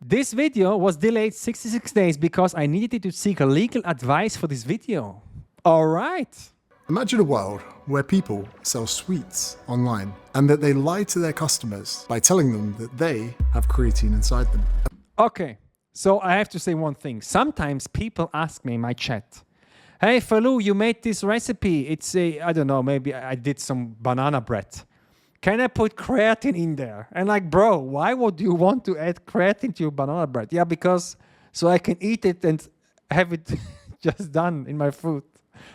This video was delayed 66 days because I needed to seek legal advice for this video. All right. Imagine a world where people sell sweets online and that they lie to their customers by telling them that they have creatine inside them. Okay, so I have to say one thing. Sometimes people ask me in my chat, hey, Felu, you made this recipe. It's I don't know, maybe I did some banana bread. Can I put creatine in there? And like, bro, why would you want to add creatine to your banana bread? Yeah, because so I can eat it and have it just done in my food.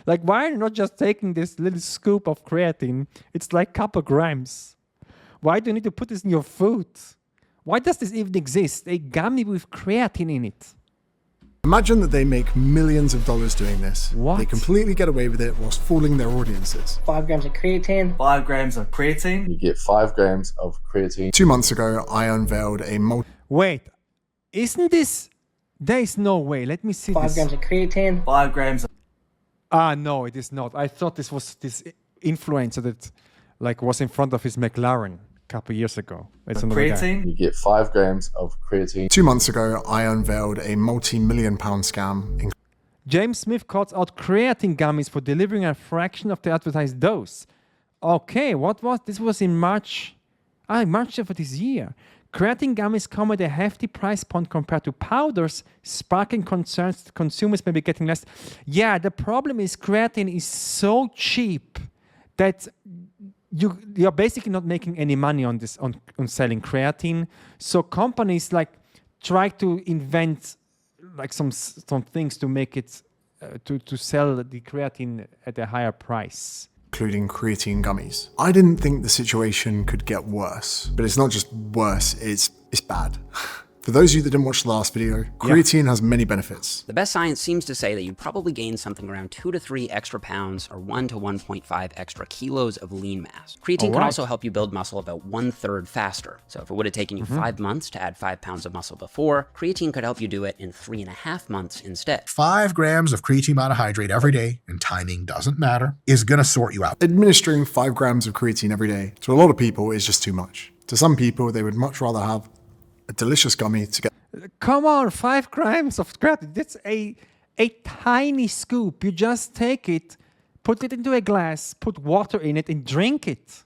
Like, why are you not just taking this little scoop of creatine? It's like a couple grams. Why do you need to put this in your food? Why does this even exist? A gummy with creatine in it. Imagine that they make millions of dollars doing this. What? They completely get away with it whilst fooling their audiences. 5 grams of creatine. 5 grams of creatine. You get 5 grams of creatine. 2 months ago, I unveiled a Wait, isn't this... There is no way. Let me see 5 this. grams of creatine. 5 grams of... No, it is not. I thought this was this influencer that like was in front of his McLaren a couple years ago. It's another guy. creatine. You get 5 grams of creatine. 2 months ago, I unveiled a multi-million-pound scam. James Smith calls out creatine gummies for delivering a fraction of the advertised dose. Okay, what was this? Was in March. March of this year. Creatine gummies come at a hefty price point compared to powders, sparking concerns that consumers may be getting less. Yeah, the problem is creatine is so cheap that you're basically not making any money on this on selling creatine. So companies like try to invent like some things to make it to sell the creatine at a higher price. Including creatine gummies. I didn't think the situation could get worse, but it's not just worse, it's bad. For those of you that didn't watch the last video, creatine has many benefits. The best science seems to say that you'd probably gain something around 2 to 3 extra pounds or 1 to 1.5 extra kilos of lean mass. Creatine can also help you build muscle about 1/3 faster. So if it would have taken you 5 months to add 5 pounds of muscle before, creatine could help you do it in 3.5 months instead. 5 grams of creatine monohydrate every day, and timing doesn't matter, is gonna sort you out. Administering 5 grams of creatine every day to a lot of people is just too much. To some people, they would much rather have a delicious gummy to get. Come on, 5 grams of creatine. That's a tiny scoop. You just take it, put it into a glass, put water in it, and drink it.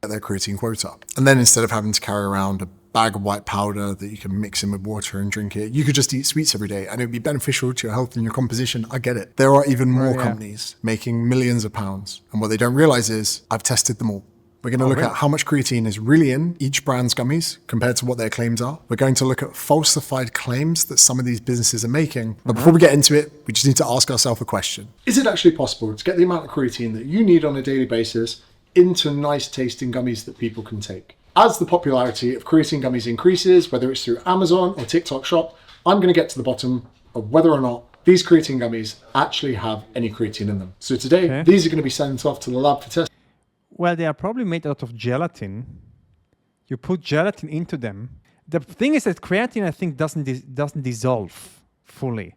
Their creatine quota. And then instead of having to carry around a bag of white powder that you can mix in with water and drink it, you could just eat sweets every day and it would be beneficial to your health and your composition. I get it. There are even more companies making millions of pounds. And what they don't realize is I've tested them all. We're going to look at how much creatine is really in each brand's gummies compared to what their claims are. We're going to look at falsified claims that some of these businesses are making. But before we get into it, we just need to ask ourselves a question. Is it actually possible to get the amount of creatine that you need on a daily basis into nice tasting gummies that people can take? As the popularity of creatine gummies increases, whether it's through Amazon or TikTok Shop, I'm going to get to the bottom of whether or not these creatine gummies actually have any creatine in them. So today, these are going to be sent off to the lab for testing. Well, they are probably made out of gelatin. You put gelatin into them. The thing is that creatine, I think, doesn't dissolve fully.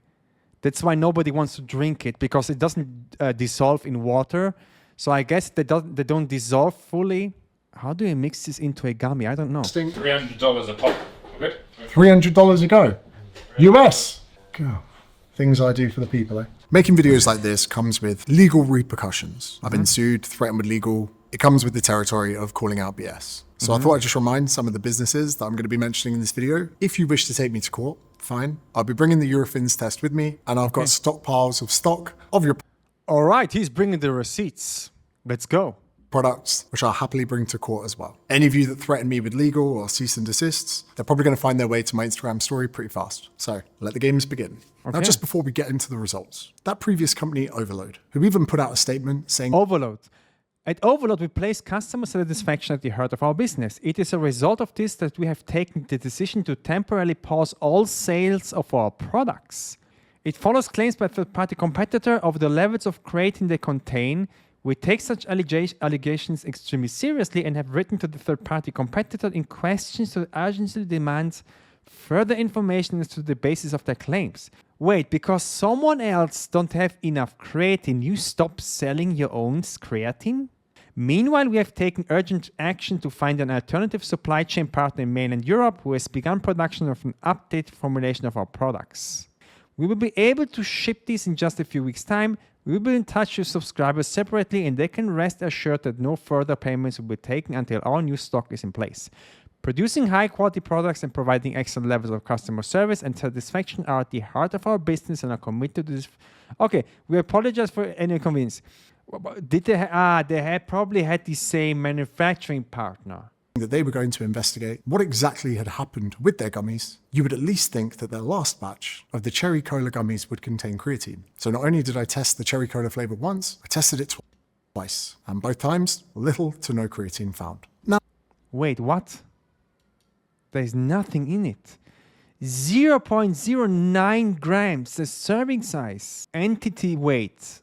That's why nobody wants to drink it, because it doesn't dissolve in water. So I guess they don't dissolve fully. How do you mix this into a gummy? I don't know. $300 a pop. Good? $300 a go. US. God. Things I do for the people, eh? Making videos like this comes with legal repercussions. I've been sued, threatened with legal. It comes with the territory of calling out BS. So I thought I'd just remind some of the businesses that I'm going to be mentioning in this video. If you wish to take me to court, fine. I'll be bringing the Eurofins test with me, and I've got stockpiles of stock of your All right, he's bringing the receipts. Let's go. products, which I'll happily bring to court as well. Any of you that threaten me with legal or cease and desists, they're probably going to find their way to my Instagram story pretty fast. So let the games begin. Now, just before we get into the results, that previous company, Overload, who even put out a statement saying... Overload. At Overload, we place customer satisfaction at the heart of our business. It is a result of this that we have taken the decision to temporarily pause all sales of our products. It follows claims by third-party competitor of the levels of creatine they contain. We take such allegations extremely seriously and have written to the third-party competitor in questions to urgently demand further information as to the basis of their claims. Wait, because someone else don't have enough creatine, you stop selling your own creatine? Meanwhile, we have taken urgent action to find an alternative supply chain partner in mainland Europe who has begun production of an updated formulation of our products. We will be able to ship these in just a few weeks' time. We will be in touch with subscribers separately, and they can rest assured that no further payments will be taken until our new stock is in place. Producing high-quality products and providing excellent levels of customer service and satisfaction are at the heart of our business and are committed to this. Okay, we apologize for any inconvenience. Did they? They had probably had the same manufacturing partner. That they were going to investigate what exactly had happened with their gummies. You would at least think that their last batch of the cherry cola gummies would contain creatine. So not only did I test the cherry cola flavor once, I tested it twice. And both times, little to no creatine found. Now, wait, what? There's nothing in it. 0.09 grams, the serving size. Entity weight.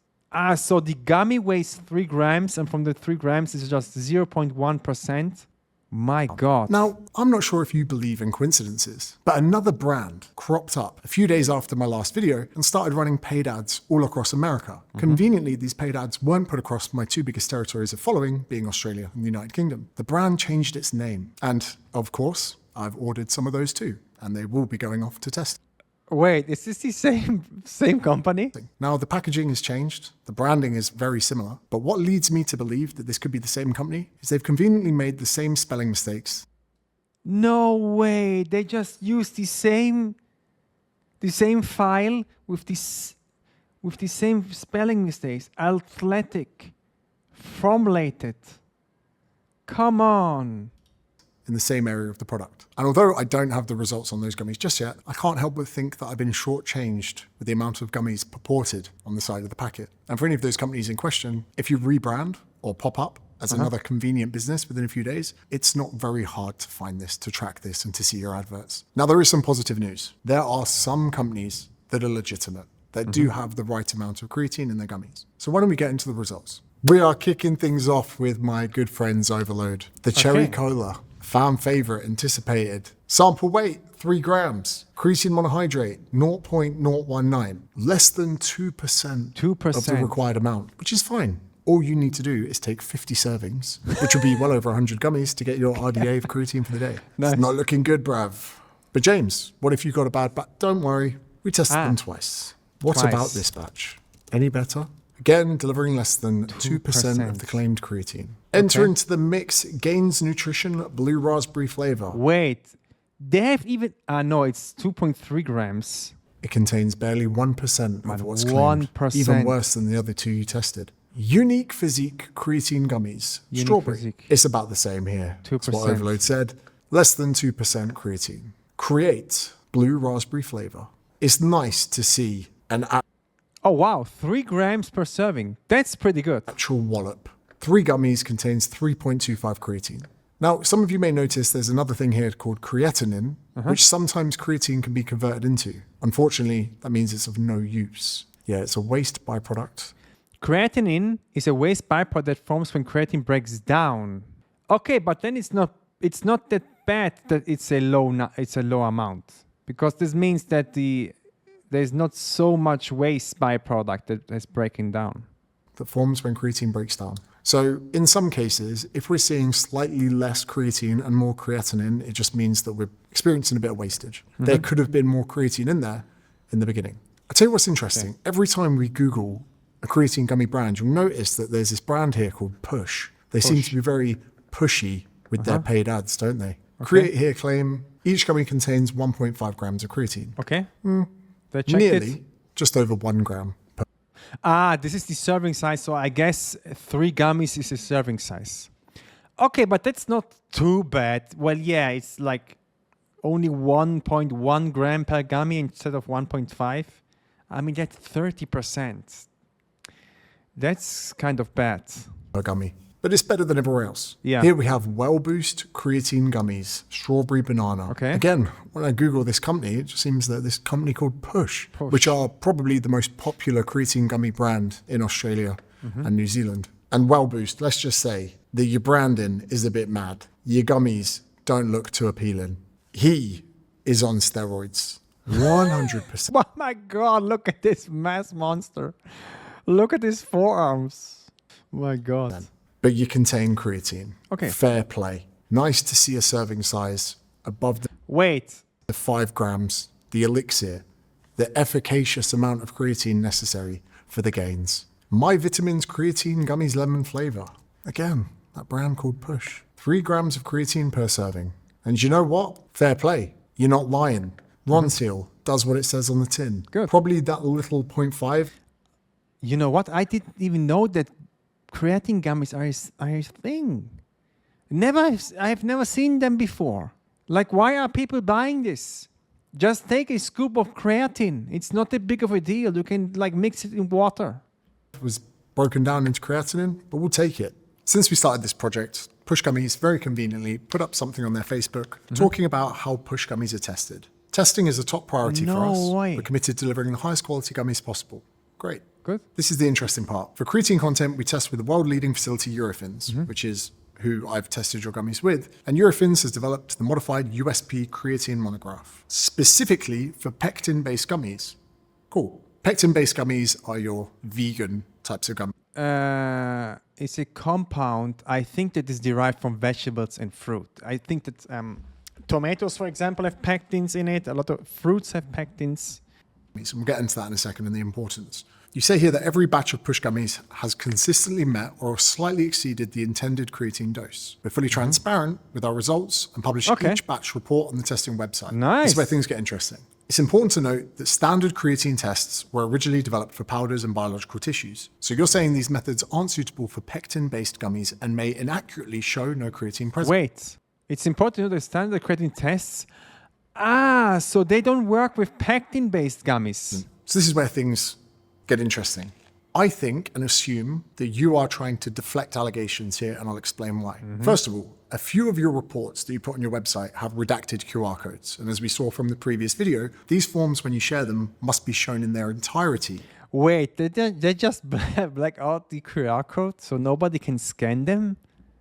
So the gummy weighs 3 grams, and from the 3 grams, it's just 0.1%. My God. Now, I'm not sure if you believe in coincidences, but another brand cropped up a few days after my last video and started running paid ads all across America. Conveniently, these paid ads weren't put across my two biggest territories of following, being Australia and the United Kingdom. The brand changed its name. And, of course, I've ordered some of those too, and they will be going off to test. Wait, is this the same company? Now, the packaging has changed. The branding is very similar. But what leads me to believe that this could be the same company is they've conveniently made the same spelling mistakes. No way. They just used the same file with the same spelling mistakes. Athletic. Formulated. Come on. In the same area of the product. And although I don't have the results on those gummies just yet, I can't help but think that I've been shortchanged with the amount of gummies purported on the side of the packet. And for any of those companies in question, if you rebrand or pop up as another convenient business within a few days, it's not very hard to find this, to track this, and to see your adverts. Now, there is some positive news. There are some companies that are legitimate, that do have the right amount of creatine in their gummies. So why don't we get into the results? We are kicking things off with my good friends Overload. The Cherry Cola. Fan favorite, anticipated. Sample weight, 3 grams. Creatine monohydrate, 0.019. Less than 2% of the required amount, which is fine. All you need to do is take 50 servings, which would be well over 100 gummies to get your RDA of creatine for the day. Nice. It's not looking good, bruv. But James, what if you got a bad batch? Don't worry, we tested them twice. What about this batch? Any better? Again, delivering less than 2% of the claimed creatine. Enter into the mix Gains Nutrition Blue Raspberry flavor. Wait, they have even... no, it's 2.3 grams. It contains barely 1% of what's claimed. 1%. Even worse than the other two you tested. Unique Physique Creatine Gummies. Strawberry. Physique. It's about the same here. 2%. That's what Overload said. Less than 2% creatine. Create Blue Raspberry flavor. It's nice to see an... Oh, wow. 3 grams per serving. That's pretty good. Actual wallop. 3 gummies contains 3.25 creatine. Now, some of you may notice there's another thing here called creatinine, which sometimes creatine can be converted into. Unfortunately, that means it's of no use. Yeah, it's a waste byproduct. Creatinine is a waste byproduct that forms when creatine breaks down. Okay, but then it's not that bad that it's a low amount, because this means that there's not so much waste byproduct that is breaking down. That forms when creatine breaks down. So in some cases, if we're seeing slightly less creatine and more creatinine, it just means that we're experiencing a bit of wastage. There could have been more creatine in there in the beginning. I'll tell you what's interesting. Every time we Google a creatine gummy brand, you'll notice that there's this brand here called Push. They seem to be very pushy with their paid ads, don't they? Create here claim, each gummy contains 1.5 grams of creatine. Okay. Nearly, just over 1 gram. This is the serving size, so I guess 3 gummies is a serving size. Okay, but that's not too bad. Well, yeah, it's like only 1.1 gram per gummy instead of 1.5. I mean, that's 30%. That's kind of bad. Per gummy. But it's better than everywhere else. Yeah. Here we have Well Boost Creatine Gummies, Strawberry Banana. Okay. Again, when I Google this company, it just seems that this company called Push, which are probably the most popular creatine gummy brand in Australia and New Zealand. And Well Boost, let's just say that your branding is a bit mad. Your gummies don't look too appealing. He is on steroids. 100%. Oh my God, look at this mass monster. Look at his forearms. My God. but you contain creatine. Okay. Fair play. Nice to see a serving size above Wait. the 5 grams, the elixir, the efficacious amount of creatine necessary for the gains. My Vitamins Creatine Gummies Lemon Flavor. Again, that brand called Push. 3 grams of creatine per serving. And you know what? Fair play. You're not lying. Ronseal does what it says on the tin. Good. Probably that little 0.5. You know what? I didn't even know that creatine gummies are a thing. I have never seen them before. Like, why are people buying this? Just take a scoop of creatine. It's not that big of a deal. You can like mix it in water. Was broken down into creatinine, but we'll take it. Since we started this project, Push Gummies very conveniently put up something on their Facebook talking about how Push Gummies are tested. Testing is a top priority for No us. way. We're committed to delivering the highest quality gummies possible. Great. Good. This is the interesting part. For creatine content, we test with the world-leading facility Eurofins, which is who I've tested your gummies with. And Eurofins has developed the modified USP creatine monograph, specifically for pectin-based gummies. Cool. Pectin-based gummies are your vegan types of gummies. It's a compound, I think, that is derived from vegetables and fruit. I think that tomatoes, for example, have pectins in it. A lot of fruits have pectins. And we'll get into that in a second and the importance. You say here that every batch of Push Gummies has consistently met or slightly exceeded the intended creatine dose. We're fully transparent with our results and publish each batch report on the testing website. Nice. This is where things get interesting. It's important to note that standard creatine tests were originally developed for powders and biological tissues. So you're saying these methods aren't suitable for pectin-based gummies and may inaccurately show no creatine present. Wait, it's important to understand the creatine tests. So they don't work with pectin-based gummies. So this is where things get interesting. I think and assume that you are trying to deflect allegations here, and I'll explain why. First of all, a few of your reports that you put on your website have redacted QR codes. And as we saw from the previous video, these forms, when you share them, must be shown in their entirety. Wait, they just black out the QR code so nobody can scan them?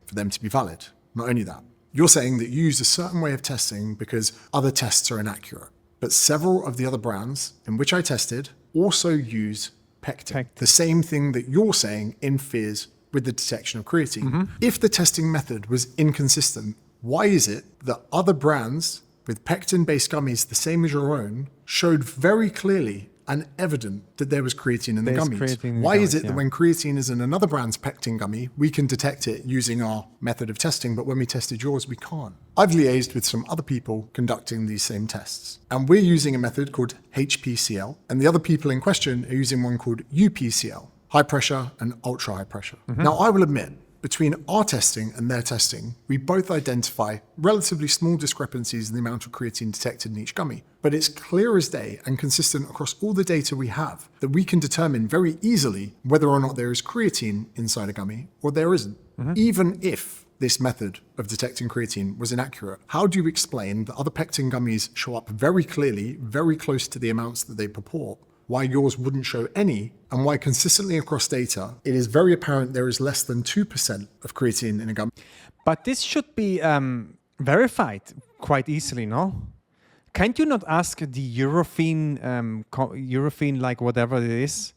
For them to be valid. Not only that, you're saying that you use a certain way of testing because other tests are inaccurate. But several of the other brands in which I tested also use pectin. The same thing that you're saying interferes with the detection of creatine. If the testing method was inconsistent, why is it that other brands with pectin-based gummies the same as your own showed very clearly and evident that there was creatine in the There's gummies? creatine in the Why is gummies, it that when creatine is in another brand's pectin gummy, we can detect it using our method of testing, but when we tested yours, we can't? I've liaised with some other people conducting these same tests, and we're using a method called HPCL, and the other people in question are using one called UPCL, high pressure and ultra high pressure. Now, I will admit, between our testing and their testing, we both identify relatively small discrepancies in the amount of creatine detected in each gummy. But it's clear as day and consistent across all the data we have that we can determine very easily whether or not there is creatine inside a gummy or there isn't. Even if this method of detecting creatine was inaccurate, how do you explain that other pectin gummies show up very clearly, very close to the amounts that they purport, why yours wouldn't show any, and why consistently across data, it is very apparent there is less than 2% of creatine in a gummy? But this should be verified quite easily, no? Can't you not ask the Eurofin, like whatever it is?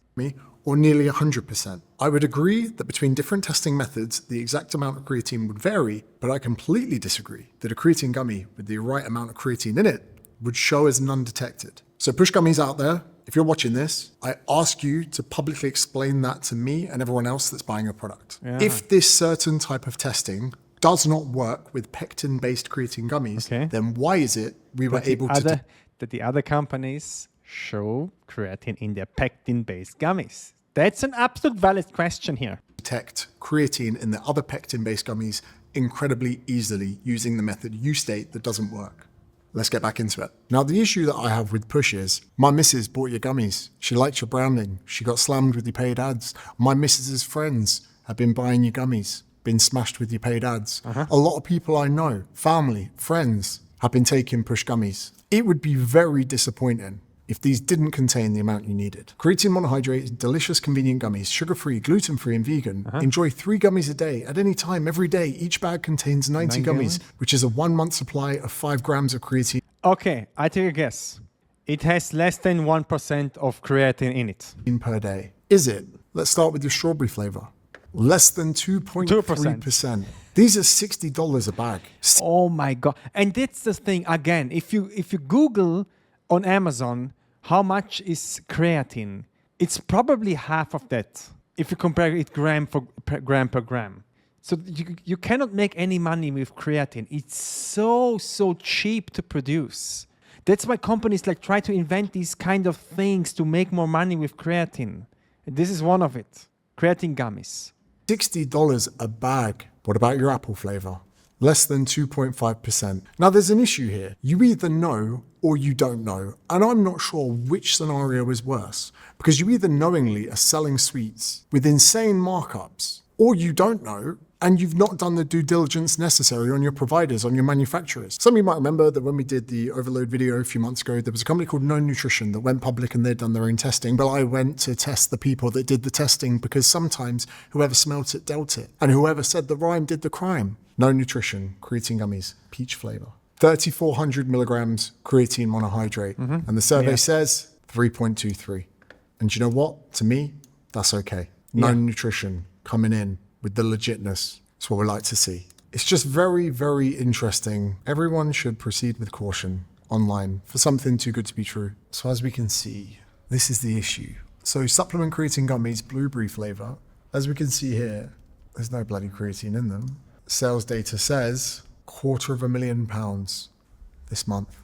Or nearly 100%. I would agree that between different testing methods, the exact amount of creatine would vary, but I completely disagree that a creatine gummy with the right amount of creatine in it would show as undetected. So Push Gummies out there, if you're watching this, I ask you to publicly explain that to me and everyone else that's buying a product. If this certain type of testing does not work with pectin-based creatine gummies, then why is it we were able to... that the other companies show creatine in their pectin-based gummies? That's an absolute valid question here. Detect creatine in the other pectin-based gummies incredibly easily using the method you state that doesn't work. Let's get back into it. Now, the issue that I have with Push is, my missus bought your gummies. She liked your branding. She got slammed with your paid ads. My missus's friends have been buying your gummies, been smashed with your paid ads. A lot of people I know, family, friends, have been taking Push Gummies. It would be very disappointing if these didn't contain the amount you needed. Creatine monohydrate is delicious, convenient gummies, sugar-free, gluten-free, and vegan. Enjoy 3 gummies a day, at any time, every day. Each bag contains 90 gummies, which is a 1-month supply of 5 grams of creatine. Okay, I take a guess. It has less than 1% of creatine in it. Per day. Is it? Let's start with your strawberry flavor. Less than 2.3%. These are $60 a bag. Oh my God. And that's the thing. Again, if you Google on Amazon how much is creatine, it's probably half of that if you compare it gram per gram. So you cannot make any money with creatine. It's so cheap to produce. That's why companies like try to invent these kind of things to make more money with creatine. And this is one of it. Creatine gummies. $60 a bag. What about your apple flavor? Less than 2.5%. Now there's an issue here. You either know or you don't know. And I'm not sure which scenario is worse, because you either knowingly are selling sweets with insane markups, or you don't know and you've not done the due diligence necessary on your providers, on your manufacturers. Some of you might remember that when we did the overload video a few months ago, there was a company called No Nutrition that went public and they'd done their own testing, but I went to test the people that did the testing because sometimes whoever smelt it dealt it, and whoever said the rhyme did the crime. No Nutrition, creatine gummies, peach flavor. 3,400 milligrams creatine monohydrate, and the survey says 3.23. And you know what? To me, that's okay. No Nutrition coming in with the legitness. It's what we like to see. It's just very, very interesting. Everyone should proceed with caution online for something too good to be true. So as we can see, this is the issue. So supplement creatine gummies, blueberry flavor. As we can see here, there's no bloody creatine in them. Sales data says £250,000 this month.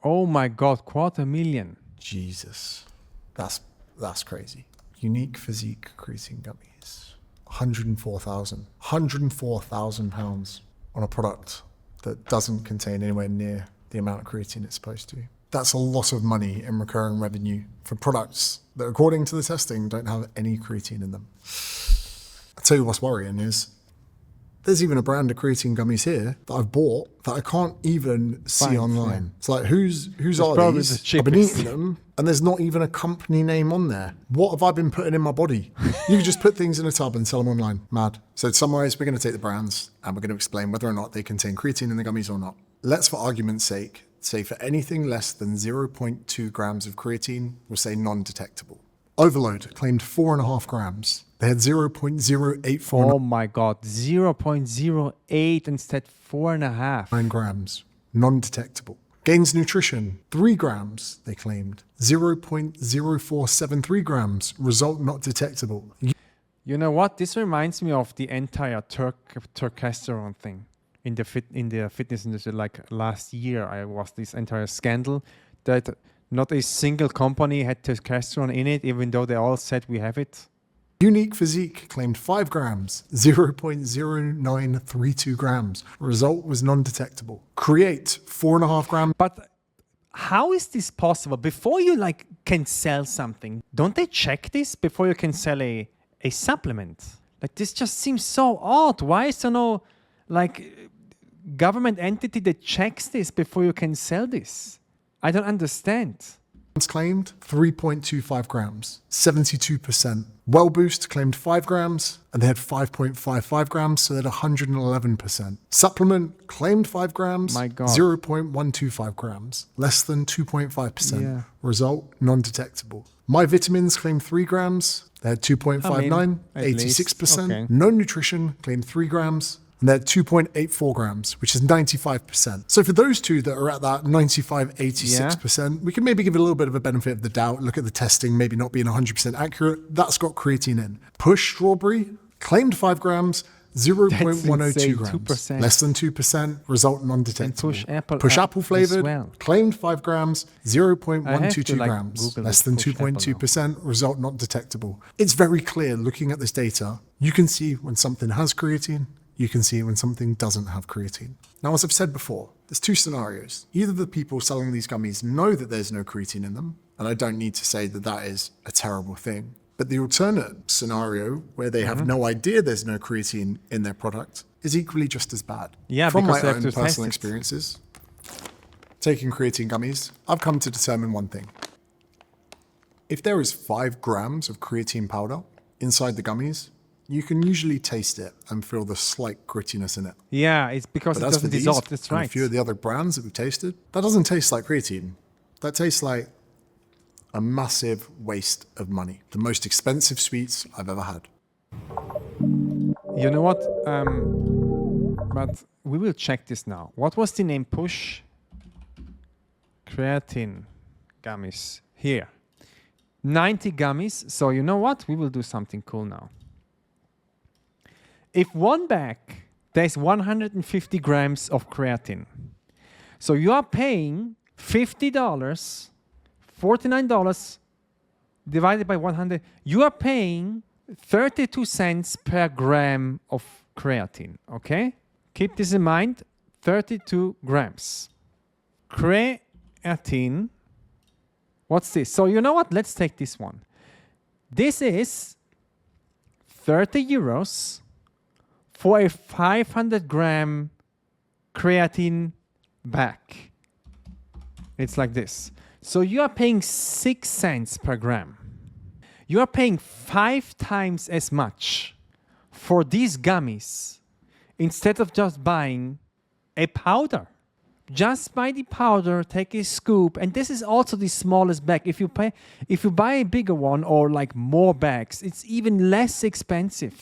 Oh my God, 250,000. Jesus, that's crazy. Unique physique creatine gummies. 104,000 pounds on a product that doesn't contain anywhere near the amount of creatine it's supposed to. That's a lot of money in recurring revenue for products that, according to the testing, don't have any creatine in them. I'll tell you what's worrying is there's even a brand of creatine gummies here that I've bought that I can't even see online. Yeah. It's like, who's are these? I've been eating them, and there's not even a company name on there. What have I been putting in my body? You can just put things in a tub and sell them online. Mad. So to summarize, we're going to take the brands and we're going to explain whether or not they contain creatine in the gummies or not. Let's, for argument's sake, say for anything less than 0.2 grams of creatine, we'll say non-detectable. Overload claimed 4.5 grams. They had 0.084. Oh my God, 0.08 instead 4.5. 9 grams, non-detectable. Gains Nutrition, 3 grams, they claimed. 0.0473 grams, result not detectable. You know what? This reminds me of the entire testosterone thing in the fitness industry. Like last year, I was this entire scandal that not a single company had testosterone in it, even though they all said we have it. Unique Physique claimed 5 grams, 0.0932 grams. Result was non-detectable. Create, 4.5 grams. But how is this possible? Before you can sell something, don't they check this before you can sell a supplement? Like, this just seems so odd. Why is there no government entity that checks this before you can sell this? I don't understand. Claimed 3.25 grams, 72%. Wellboost claimed 5 grams and they had 5.55 grams, so they had 111%. Supplement claimed 5 grams, My God. 0.125 grams, less than 2.5%. Yeah. Result, non-detectable. My Vitamins claimed 3 grams, they had 2.59, at 86%. least. Okay. No Nutrition claimed 3 grams, and they're 2.84 grams, which is 95%. So for those two that are at that 95, 86%, we can maybe give it a little bit of a benefit of the doubt, look at the testing, maybe not being 100% accurate. That's got creatine in. Push Strawberry, claimed 5 grams, 0.102 grams. 2%. Less than 2%, result non-detectable. And Push Apple flavored, well. claimed 5 grams, 0.122 grams. Google Less it, than Push Apple 2.2%, result not detectable. It's very clear looking at this data. You can see when something has creatine, you can see when something doesn't have creatine. Now, as I've said before, there's 2 scenarios. Either the people selling these gummies know that there's no creatine in them, and I don't need to say that that is a terrible thing. But the alternate scenario, where they have no idea there's no creatine in their product, is equally just as bad. Yeah, From my because they have own to test personal it. experiences, taking creatine gummies, I've come to determine one thing. If there is 5 grams of creatine powder inside the gummies, you can usually taste it and feel the slight grittiness in it. Yeah, it's because But it as for doesn't these, dissolve. That's and right. a few of the other brands that we've tasted, that doesn't taste like creatine. That tastes like a massive waste of money. The most expensive sweets I've ever had. You know what? But we will check this now. What was the name? Push Creatine Gummies. Here. 90 gummies. So you know what? We will do something cool now. If one bag, there's 150 grams of creatine. So you are paying $50, $49 divided by 100. You are paying 32 cents per gram of creatine, okay? Keep this in mind, 32 grams. Creatine, what's this? So you know what? Let's take this one. This is 30 euros for a 500 gram creatine bag. It's like this. So you are paying 6 cents per gram. You are paying 5 times as much for these gummies instead of just buying a powder. Just buy the powder, take a scoop, and this is also the smallest bag. If you buy a bigger one or like more bags, it's even less expensive.